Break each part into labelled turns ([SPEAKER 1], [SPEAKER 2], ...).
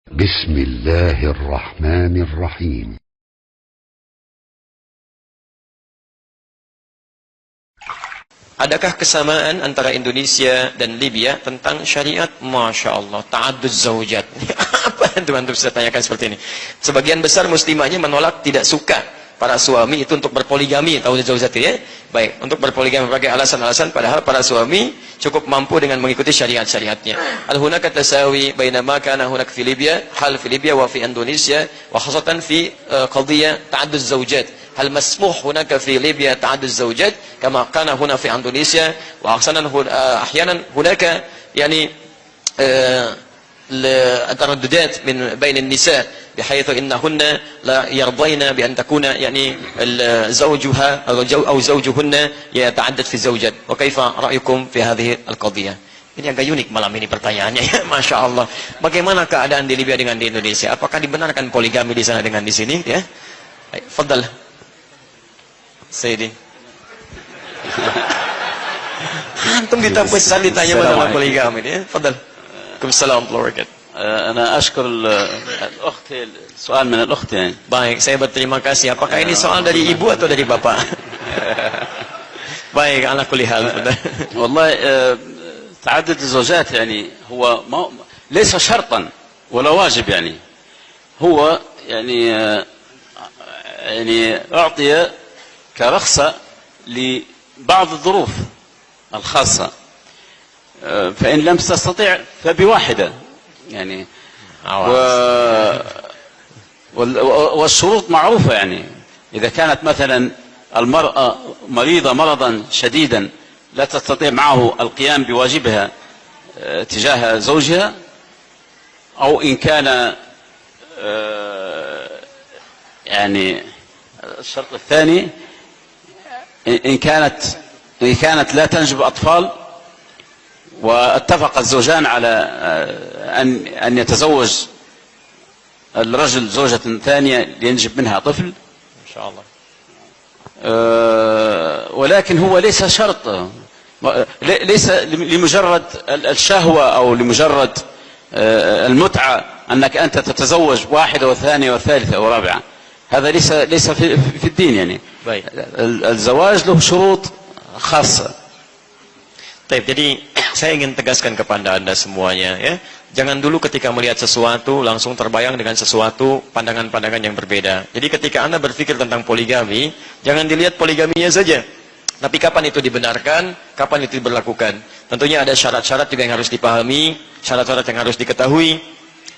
[SPEAKER 1] بسم الله الرحمن الرحيم.
[SPEAKER 2] Adakah kesamaan antara Indonesia dan Libya tentang syariat? Masya Allah, ta'addud zaujat. Apa yang teman-teman bisa tanyakan seperti ini? Sebagian besar muslimahnya menolak, tidak suka para suami itu untuk berpoligami, tahu zaujat ya? Baik, untuk berpoligami berbagai alasan-alasan, padahal para suami cukup mampu dengan mengikuti syariat-syariatnya. Al hunaka tasawi baina ma kana hunak fi Libya, hal fi Libya wa fi Indonesia, wa khasatan fi qadhiyah ta'addud zaujat. هل مسموح هناك في ليبيا تعدد الزوجات كما كان هنا في إندونيسيا أحيانا هناك يعني الترددات من بين النساء بحيث إنهن لا يرضين بأن تكون يعني زوجها أو زوجهن يتعدد في الزوجات وكيف رأيكم في هذه القضية؟ Ini agak unik malam ini pertanyaannya ya, Masya Allah. Bagaimana keadaan di Libya dengan di Indonesia? Apakah dibenarkan poligami di sana dengan di sini? Ya, Fadal. Sayyidi. Antum ditapusan ditanya masalah poligami ya. Fadal. Waalaikumsalam warahmatullahi wabarakatuh.
[SPEAKER 3] أنا أشكر الأخت سؤال من الأخت يعني.
[SPEAKER 2] Baik, saya berterima kasih. Apakah ini soal dari ibu atau dari bapak? Baik, ala kulli hal.
[SPEAKER 3] والله تعدد الزوجات يعني هو ليس شرطا ولا واجب يعني. هو يعني أعطي كرخصة لبعض الظروف الخاصة، فإن لم تستطيع فبواحدة يعني. والشروط معروفة يعني. إذا كانت مثلا المرأة مريضة مرضا شديدا لا تستطيع معه القيام بواجبها تجاه زوجها، أو إن كان يعني الشرط الثاني إن كانت لا تنجب أطفال واتفق الزوجان على أن يتزوج الرجل زوجة ثانية لينجب منها طفل
[SPEAKER 2] إن شاء الله.
[SPEAKER 3] ولكن هو ليس شرط، ليس لمجرد الشهوة أو لمجرد المتعة أنك أنت تتزوج واحدة وثانية وثالثة ورابعة. هذا ليس في الدين يعني. الزواج له شروط خاصة.
[SPEAKER 2] Jadi saya ingin tegaskan kepada Anda semuanya ya, jangan dulu ketika melihat sesuatu langsung terbayang dengan sesuatu pandangan-pandangan yang berbeda. Jadi ketika Anda berpikir tentang poligami, jangan dilihat poligaminya saja, tapi kapan itu dibenarkan, kapan itu diberlakukan. Tentunya ada syarat-syarat juga yang harus dipahami, syarat-syarat yang harus diketahui,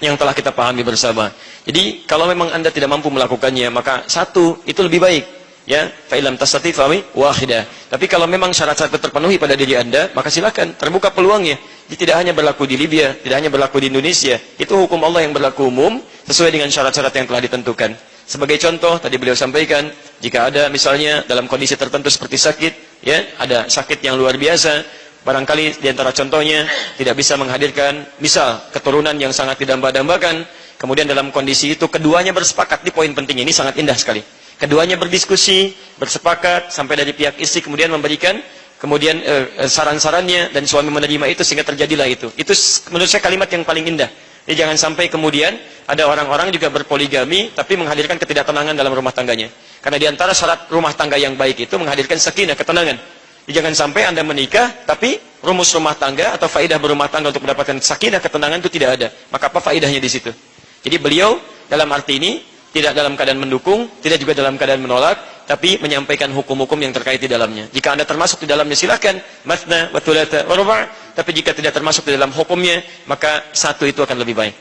[SPEAKER 2] yang telah kita pahami bersama. Jadi kalau memang Anda tidak mampu melakukannya, maka satu itu lebih baik ya, fa'ilam tastati fa'wi wahidah. Tapi kalau memang syarat-syarat terpenuhi pada diri Anda, maka silakan, terbuka peluangnya. Jadi tidak hanya berlaku di Libya, tidak hanya berlaku di Indonesia, itu hukum Allah yang berlaku umum sesuai dengan syarat-syarat yang telah ditentukan. Sebagai contoh, tadi beliau sampaikan, jika ada misalnya dalam kondisi tertentu seperti sakit ya, ada sakit yang luar biasa, barangkali diantara contohnya tidak bisa menghadirkan misal keturunan yang sangat didamba-dambakan, kemudian dalam kondisi itu keduanya bersepakat. Di poin penting ini sangat indah sekali. Keduanya berdiskusi, bersepakat sampai dari pihak istri kemudian memberikan kemudian saran-sarannya dan suami menerima itu sehingga terjadilah itu. Itu menurut saya kalimat yang paling indah. Jadi jangan sampai kemudian ada orang-orang juga berpoligami tapi menghadirkan ketidaktenangan dalam rumah tangganya. Karena di antara syarat rumah tangga yang baik itu menghadirkan sakinah, ketenangan. Jadi jangan sampai Anda menikah tapi rumus rumah tangga atau faidah berumah tangga untuk mendapatkan sakinah, ketenangan itu tidak ada. Maka apa faidahnya di situ? Jadi beliau dalam arti ini tidak dalam keadaan mendukung, tidak juga dalam keadaan menolak, tapi menyampaikan hukum-hukum yang terkait di dalamnya. Jika Anda termasuk di dalamnya silakan, mathna wa thulatha wa ruba'. Tapi jika tidak termasuk di dalam hukumnya, maka satu itu akan lebih baik.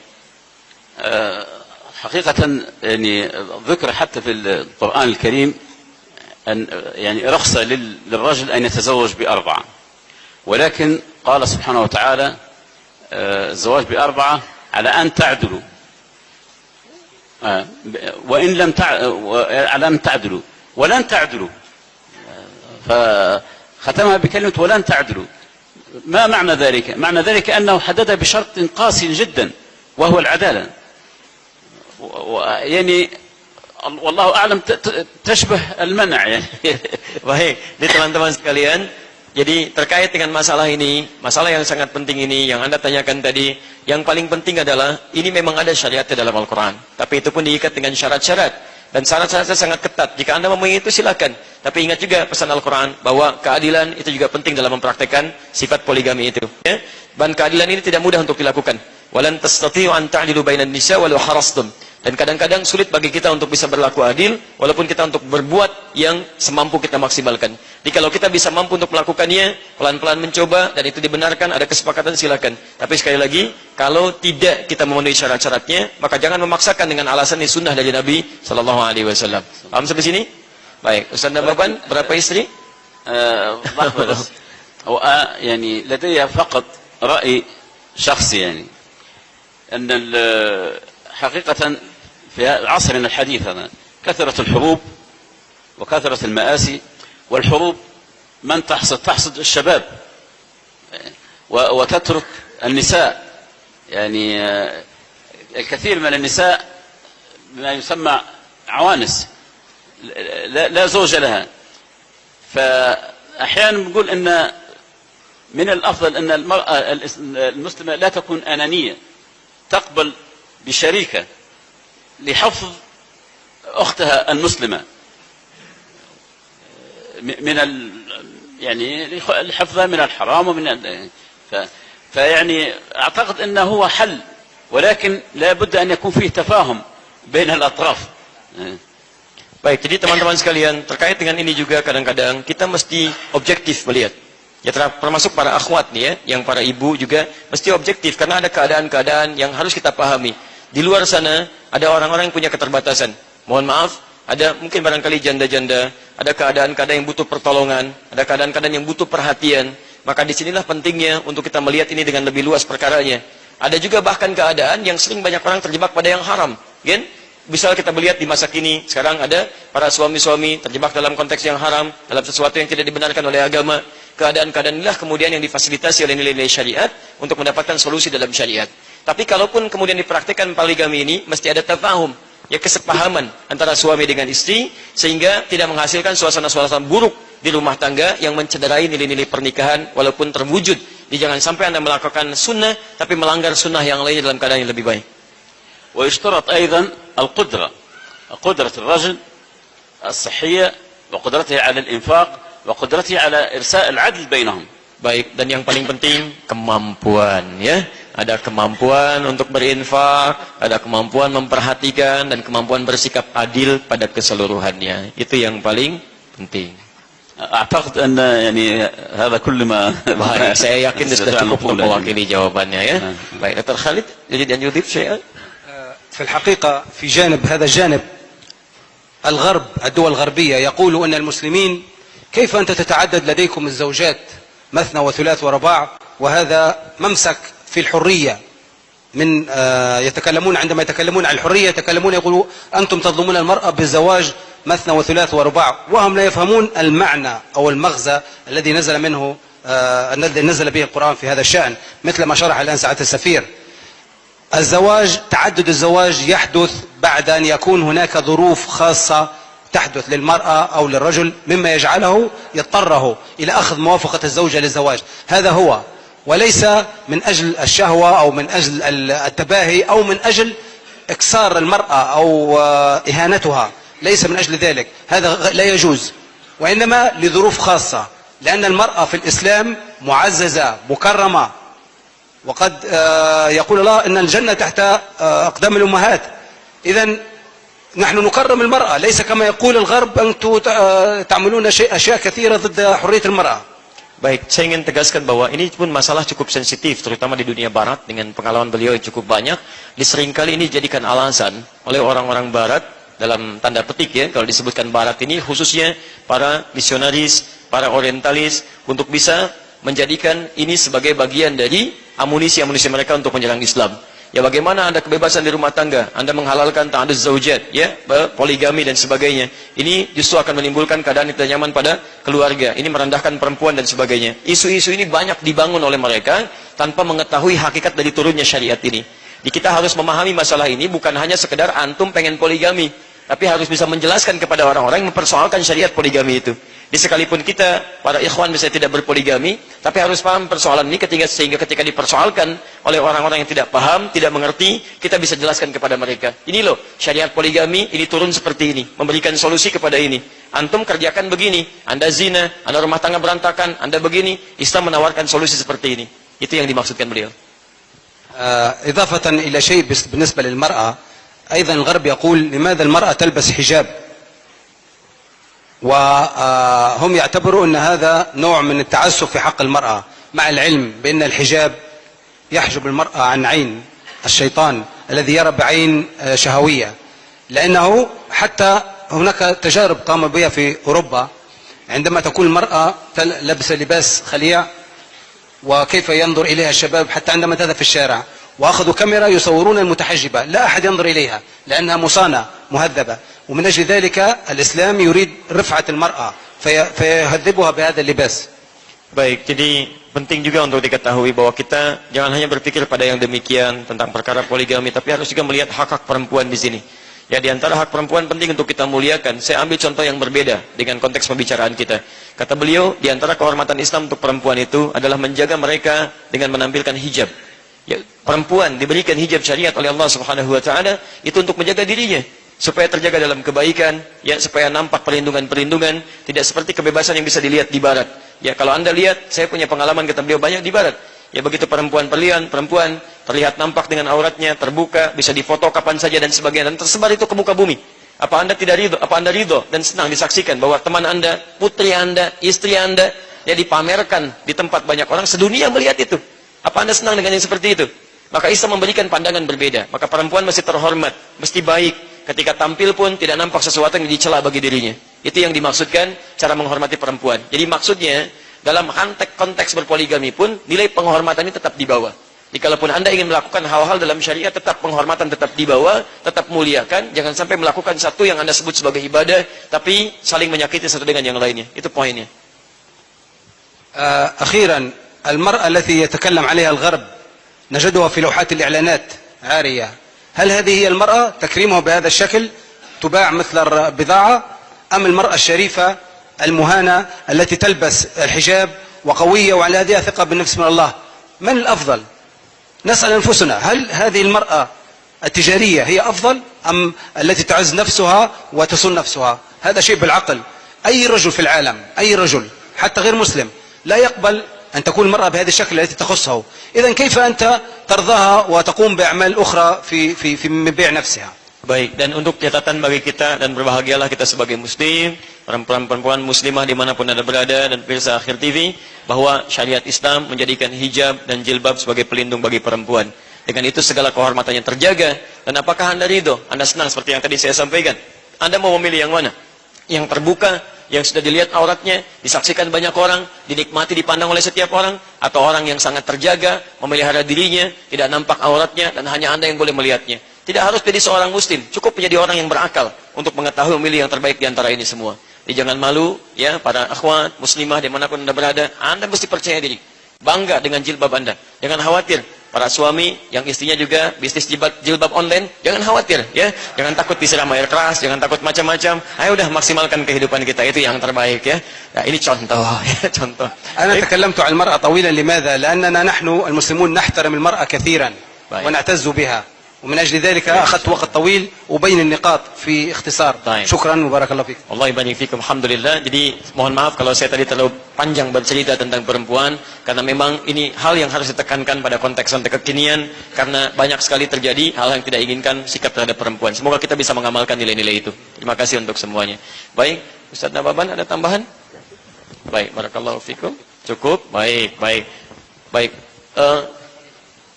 [SPEAKER 3] حقيقة يعني ذكر حتى في القرآن الكريم أن يعني رخصة للرجل أن يتزوج بأربعة، ولكن قال سبحانه وتعالى الزواج بأربعة على أن تعدلوا، وإن لم على أن تعدلوا ولن تعدلوا، فختمها بكلمة ولن تعدلوا. ما معنى ذلك؟ معنى ذلك أنه حددها بشرط قاسي جدا وهو العدالة، يعني والله أعلم تشبه المنع يعني.
[SPEAKER 2] Baik, jadi teman-teman sekalian, Jadi terkait dengan masalah ini, masalah yang sangat penting ini, yang Anda tanyakan tadi, yang paling penting adalah, ini memang ada syariatnya dalam Al-Quran. Tapi itu pun diikat dengan syarat-syarat. Dan syarat-syaratnya sangat ketat. Jika Anda memenuhi itu, silakan. Tapi ingat juga pesan Al-Quran, bahwa keadilan itu juga penting dalam mempraktekkan sifat poligami itu. Ya? Dan keadilan ini tidak mudah untuk dilakukan. Walan tastati'u an ta'dilu bainan nisa walau harastum. Dan kadang-kadang sulit bagi kita untuk bisa berlaku adil, walaupun kita untuk berbuat yang semampu kita maksimalkan. Jadi kalau kita bisa mampu untuk melakukannya, pelan-pelan mencoba, dan itu dibenarkan, ada kesepakatan, silakan. Tapi sekali lagi, kalau tidak kita memenuhi syarat-syaratnya, maka jangan memaksakan dengan alasan ini sunnah dari Nabi SAW. Paham sampai sini? Baik, Ustaz Nababan, berapa istri?
[SPEAKER 3] لحظة بس هو يعني لدي فقط رأي شخصي يعني أن حقيقة في عصرنا الحديث هذا كثرة الحروب وكثرة المآسي والحروب من تحصد الشباب وتترك النساء يعني الكثير من النساء ما يسمى عوانس لا زوج لها فأحيانا نقول أن من الأفضل أن المرأة المسلمة لا تكون أنانية تقبل بشريكة لحفظ أختها المسلمة من يعني لحفظها من الحرام ومن فيعني أعتقد أنه هو حل ولكن لا بد أن يكون فيه تفاهم بين الأطراف.
[SPEAKER 2] Baik, jadi teman-teman sekalian, terkait dengan ini juga kadang-kadang kita mesti objektif melihat. Ya termasuk para akhwat nih ya, yang para ibu juga mesti objektif karena ada keadaan-keadaan yang harus kita pahami. Di luar sana ada orang-orang yang punya keterbatasan. Mohon maaf, ada mungkin barangkali janda-janda, ada keadaan-keadaan yang butuh pertolongan, ada keadaan-keadaan yang butuh perhatian. Maka disinilah pentingnya untuk kita melihat ini dengan lebih luas perkaranya. Ada juga bahkan keadaan yang sering banyak orang terjebak pada yang haram, kan? Bisa kita melihat di masa kini, sekarang ada para suami-suami terjebak dalam konteks yang haram, dalam sesuatu yang tidak dibenarkan oleh agama. Keadaan-keadaan inilah kemudian yang difasilitasi oleh nilai-nilai syariat untuk mendapatkan solusi dalam syariat. Tapi kalaupun kemudian dipraktikkan poligami ini, mesti ada tafahum, ya kesepahaman antara suami dengan istri, sehingga tidak menghasilkan suasana-suasana buruk di rumah tangga yang mencederai nilai-nilai pernikahan walaupun terwujud. Jadi jangan sampai Anda melakukan sunnah, tapi melanggar sunnah yang lainnya dalam keadaan yang lebih baik.
[SPEAKER 3] ويشترط أيضا القدرة قدرة الرجل الصحية وقدرته على الإنفاق وقدرته على إرساء العدل بينهم.
[SPEAKER 2] Baik, dan yang paling penting kemampuan ya. Ada kemampuan untuk berinfak, ada kemampuan memperhatikan dan kemampuan bersikap adil pada keseluruhannya. Itu yang paling penting.
[SPEAKER 3] أعتقد أن يعني هذا كل ما
[SPEAKER 2] Baik, saya yakin sudah cukup untuk mewakili jawabannya ya. Baik, Dr. Khalid, jadi dan Yudhif syai'an.
[SPEAKER 4] في الحقيقة في جانب هذا الجانب الغرب الدول الغربية يقول أن المسلمين كيف أنت تتعدد لديكم الزوجات مثنى وثلاث ورباع وهذا ممسك في الحرية من يتكلمون عندما يتكلمون عن الحرية يتكلمون يقولوا أنتم تظلمون المرأة بالزواج مثنى وثلاث ورباع وهم لا يفهمون المعنى أو المغزى الذي نزل منه الذي نزل به القرآن في هذا الشأن مثل ما شرح الآن سعادة السفير. الزواج تعدد الزواج يحدث بعد أن يكون هناك ظروف خاصة تحدث للمرأة أو للرجل مما يجعله يضطره إلى أخذ موافقة الزوجة للزواج. هذا هو، وليس من أجل الشهوة أو من أجل التباهي أو من أجل إكسار المرأة أو إهانتها، ليس من أجل ذلك، هذا لا يجوز، وإنما لظروف خاصة، لأن المرأة في الإسلام معززة مكرمة، وقد يقول الله إن الجنة تحت أقدام الأمهات. إذن نحن نكرم المرأة، ليس كما يقول الغرب أنتم تعملون أشياء كثيرة ضد حرية المرأة.
[SPEAKER 2] Baik, saya ingin tegaskan bahwa ini pun masalah cukup sensitif, terutama di dunia barat, dengan pengalaman beliau yang cukup banyak. Seringkali ini dijadikan alasan oleh orang-orang barat, dalam tanda petik ya, kalau disebutkan barat ini khususnya para misionaris, para orientalis, untuk bisa menjadikan ini sebagai bagian dari amunisi-amunisi mereka untuk menyerang Islam. Ya bagaimana Anda kebebasan di rumah tangga, Anda menghalalkan ta'adud zaujat, ya, poligami dan sebagainya. Ini justru akan menimbulkan keadaan yang tidak nyaman pada keluarga. Ini merendahkan perempuan dan sebagainya. Isu-isu ini banyak dibangun oleh mereka tanpa mengetahui hakikat dari turunnya syariat ini. Jadi kita harus memahami masalah ini bukan hanya sekedar antum pengen poligami. tapi harus bisa menjelaskan kepada orang-orang yang mempersoalkan syariat poligami itu. Di sekalipun kita, para ikhwan misalnya tidak berpoligami, tapi harus paham persoalan ini sehingga ketika dipersoalkan oleh orang-orang yang tidak paham, tidak mengerti, kita bisa jelaskan kepada mereka. Ini loh, syariat poligami ini turun seperti ini, memberikan solusi kepada ini. Antum kerjakan begini, Anda zina, Anda rumah tangga berantakan, Anda begini, Islam menawarkan solusi seperti ini. Itu yang dimaksudkan beliau.
[SPEAKER 4] إضافة إلى شيء بالنسبة للمرأة، أيضا الغرب يقول لماذا المرأة تلبس حجاب، وهم يعتبروا أن هذا نوع من التعسف في حق المرأة، مع العلم بأن الحجاب يحجب المرأة عن عين الشيطان الذي يرى بعين شهوية، لأنه حتى هناك تجارب قام بها في أوروبا عندما تكون المرأة لابسة لباس خليع وكيف ينظر إليها الشباب حتى عندما تذهب في الشارع، وأخذوا كاميرا يصورون المتحجبة، لا أحد ينظر إليها لأنها مصانة مهذبة، ومن أجل ذلك الإسلام يريد رفعة المرأة فيهذبها بهذا اللباس.
[SPEAKER 2] Baik, jadi penting juga untuk diketahui bahwa kita jangan hanya berpikir pada yang demikian tentang perkara poligami, tapi harus juga melihat hak-hak perempuan di sini. Ya, di antara hak perempuan penting untuk kita muliakan. Saya ambil contoh yang berbeda dengan konteks pembicaraan kita. Kata beliau, di antara kehormatan Islam untuk perempuan itu adalah menjaga mereka dengan menampilkan hijab. Ya, perempuan diberikan hijab syariat oleh Allah Subhanahu wa taala itu untuk menjaga dirinya supaya terjaga dalam kebaikan, ya, supaya nampak perlindungan-perlindungan, tidak seperti kebebasan yang bisa dilihat di barat. Ya, kalau Anda lihat, saya punya pengalaman kata beliau banyak di barat. Ya, begitu perempuan terlihat nampak dengan auratnya terbuka, bisa difoto kapan saja dan sebagainya, dan tersebar itu ke muka bumi. Apa Anda tidak ridho? Apa Anda ridho dan senang disaksikan bahwa teman Anda, putri Anda, istri Anda ya dipamerkan di tempat banyak orang, sedunia melihat itu? Apa Anda senang dengan yang seperti itu? Maka Islam memberikan pandangan berbeda. Maka perempuan mesti terhormat, mesti baik. Ketika tampil pun tidak nampak sesuatu yang dicela bagi dirinya. Itu yang dimaksudkan cara menghormati perempuan. Jadi maksudnya dalam konteks berpoligami pun nilai penghormatan ini tetap dibawa. Jadi kalaupun Anda ingin melakukan hal-hal dalam syariat, tetap penghormatan tetap dibawa, tetap muliakan. Jangan sampai melakukan satu yang Anda sebut sebagai ibadah, tapi saling menyakiti satu dengan yang lainnya. Itu poinnya.
[SPEAKER 4] أخيرا المرأة التي يتكلم عليها الغرب نجدها في لوحات الإعلانات عارية، هل هذه هي المرأة تكريمها بهذا الشكل تباع مثل البضاعة، أم المرأة الشريفة المهانة التي تلبس الحجاب وقوية وعلى هذه ثقة بالنفس من الله؟ من الأفضل؟ نسأل أنفسنا، هل هذه المرأة التجارية هي أفضل أم التي تعز نفسها وتصون نفسها؟ هذا شيء بالعقل. أي رجل في العالم، أي رجل حتى غير مسلم لا يقبل أن تكون المرأة بهذا الشكل التي تخصه. إذن كيف أنت ترضاها وتقوم بأعمال أخرى في بيع نفسها؟
[SPEAKER 2] Baik, dan untuk catatan bagi kita, dan berbahagialah kita sebagai muslim, perempuan-perempuan muslimah dimanapun Anda berada, dan pemirsa Akhir TV, bahwa syariat Islam menjadikan hijab dan jilbab sebagai pelindung bagi perempuan. Dengan itu segala kehormatannya terjaga. Dan apakah Anda ridho? Anda senang seperti yang tadi saya sampaikan? Anda mau memilih yang mana? Yang terbuka, yang sudah dilihat auratnya, disaksikan banyak orang, dinikmati, dipandang oleh setiap orang, atau orang yang sangat terjaga, memelihara dirinya, tidak nampak auratnya, dan hanya Anda yang boleh melihatnya. Tidak harus jadi seorang muslim, cukup menjadi orang yang berakal untuk mengetahui memilih yang terbaik di antara ini semua. Jadi jangan malu, ya, para akhwat muslimah dimanapun Anda berada, Anda mesti percaya diri, bangga dengan jilbab Anda. Jangan khawatir, para suami yang istrinya juga bisnis jilbab online, jangan khawatir, ya, jangan takut disiram air keras, jangan takut macam-macam. Ayo udah maksimalkan kehidupan kita, itu yang terbaik, ya. Nah, ini contoh, ya, contoh.
[SPEAKER 4] أنا تكلمت عن المرأة طويلا، لماذا؟ لأننا نحن المسلمون نحترم المرأة كثيرا ونعتز بها، ومن أجل ذلك أخذت وقت طويل وبين النقاط في اختصار. شكرا وبارك الله فيك.
[SPEAKER 2] Allah ibarik fikum. Alhamdulillah. Jadi mohon maaf kalau saya tadi terlalu panjang bercerita tentang perempuan, karena memang ini hal yang harus ditekankan pada konteks-konteks kekinian, karena banyak sekali terjadi hal yang tidak inginkan sikap terhadap perempuan. Semoga kita bisa mengamalkan nilai-nilai itu. Terima kasih untuk semuanya. Baik, Ustaz Nababan ada tambahan? Baik, barakallahu fikum. Cukup? Baik.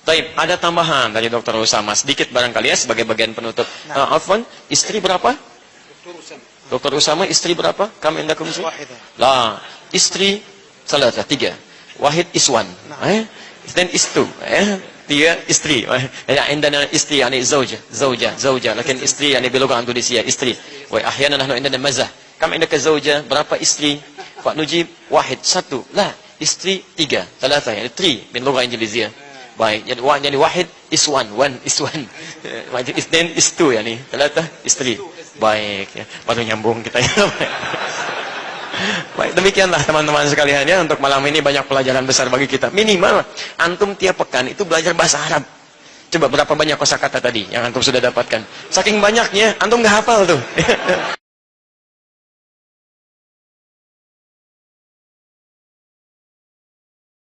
[SPEAKER 2] Baik, ada tambahan dari Dr. Usama sedikit barangkali, ya, sebagai bagian penutup. Afwan, istri berapa? Dr. Usama, istri berapa? Kam indakum istri? La, istri salasa, 3. Wahid iswan. Then istu. 3 istri. Ya, indana istri yani zawja. Lakin istri yani bilugha Indonesia, istri. Wa ahyana nahnu indana mazah. Kam indaka zawja? Berapa istri? Pak Nujib, wahid, 1. La, istri 3. Salasa yani 3 min lugha Indonesia. Baik, jadi wahid iswan, one iswan. Then is 2 yani, 3 istri. Baik, ya. Baru nyambung kita ya. Baik, demikianlah teman-teman sekalian ya, untuk malam ini banyak pelajaran besar bagi kita. Minimal antum tiap pekan itu belajar bahasa Arab. Coba berapa banyak kosakata tadi yang antum sudah dapatkan? Saking banyaknya, antum nggak hafal tuh.